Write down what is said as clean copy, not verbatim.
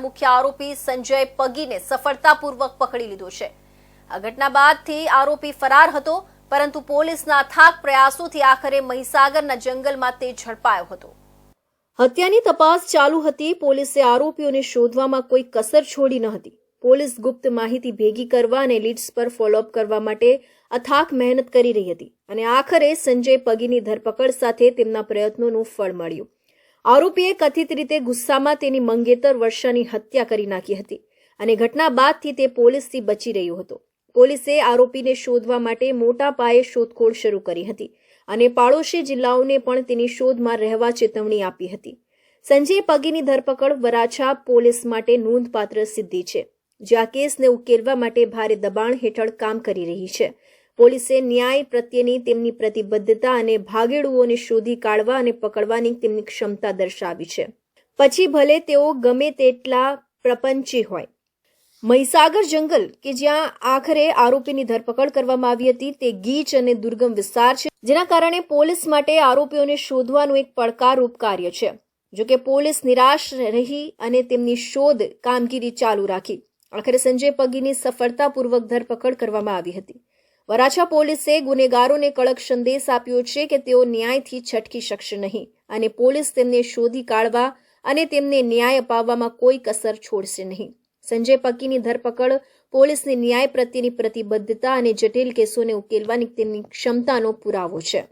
મુખ્ય આરોપી સંજય પગીને સફળતાપૂર્વક પકડી લીધો છે। આ ઘટના બાદથી આરોપી ફરાર હતો, પરંતુ પોલીસના અથાગ પ્રયાસોથી આખરે મહીસાગરના જંગલમાં તે ઝડપાયો હતો। હત્યાની તપાસ ચાલુ હતી। પોલીસે આરોપીઓને શોધવામાં કોઈ કસર છોડી ન હતી। પોલીસ ગુપ્ત માહિતી ભેગી કરવા અને લીડ્સ પર ફોલોઅપ કરવા માટે અથાગ મહેનત કરી રહી હતી અને આખરે સંજય પગીની ધરપકડ સાથે તેમના પ્રયત્નોનું ફળ મળ્યું। આરોપીએ કથિત રીતે ગુસ્સામાં તેની મંગેતર વર્ષાની હત્યા કરી નાખી હતી અને ઘટના બાદથી તે પોલીસથી બચી રહ્યો હતો। પોલીસે આરોપીને શોધવા માટે મોટા પાયે શોધખોળ શરૂ કરી હતી અને પાડોશી જિલ્લાઓને પણ તેની શોધમાં રહેવા ચેતવણી આપી હતી। સંજય પગીની ધરપકડ વરાછા પોલીસ માટે નોંધપાત્ર સિદ્ધિ છે, જે આ કેસને ઉકેલવા માટે ભારે દબાણ હેઠળ કામ કરી રહી છે। પોલીસે ન્યાય પ્રત્યેની તેમની પ્રતિબદ્ધતા અને ભાગેડુઓને શોધી કાઢવા અને પકડવાની તેમની ક્ષમતા દર્શાવી છે, પછી ભલે તેઓ ગમે તેટલા પ્રપંચી હોય। મહીસાગર જંગલ કે જ્યાં આખરે આરોપીની ધરપકડ કરવામાં આવી હતી, તે ગીચ અને દુર્ગમ વિસ્તાર છે, જેના કારણે પોલીસ માટે આરોપીઓને શોધવાનું એક પડકારરૂપ કાર્ય છે। જોકે પોલીસ નિરાશ રહી અને તેમની શોધ કામગીરી ચાલુ રાખી। આખરે સંજય પગીની સફળતાપૂર્વક ધરપકડ કરવામાં આવી હતી। વરાછા પોલીસે ગુનેગારોને કડક સંદેશ આપ્યો છે કે તેઓ ન્યાયથી છટકી શકશે નહીં અને પોલીસ તેમને શોધી કાઢવા અને તેમને ન્યાય અપાવવામાં કોઈ કસર છોડશે નહીં। સંજય પગીની ધરપકડ પોલીસની ન્યાય પ્રત્યેની પ્રતિબદ્ધતા અને જટિલ કેસોને ઉકેલવાની તેમની ક્ષમતાનો પુરાવો છે।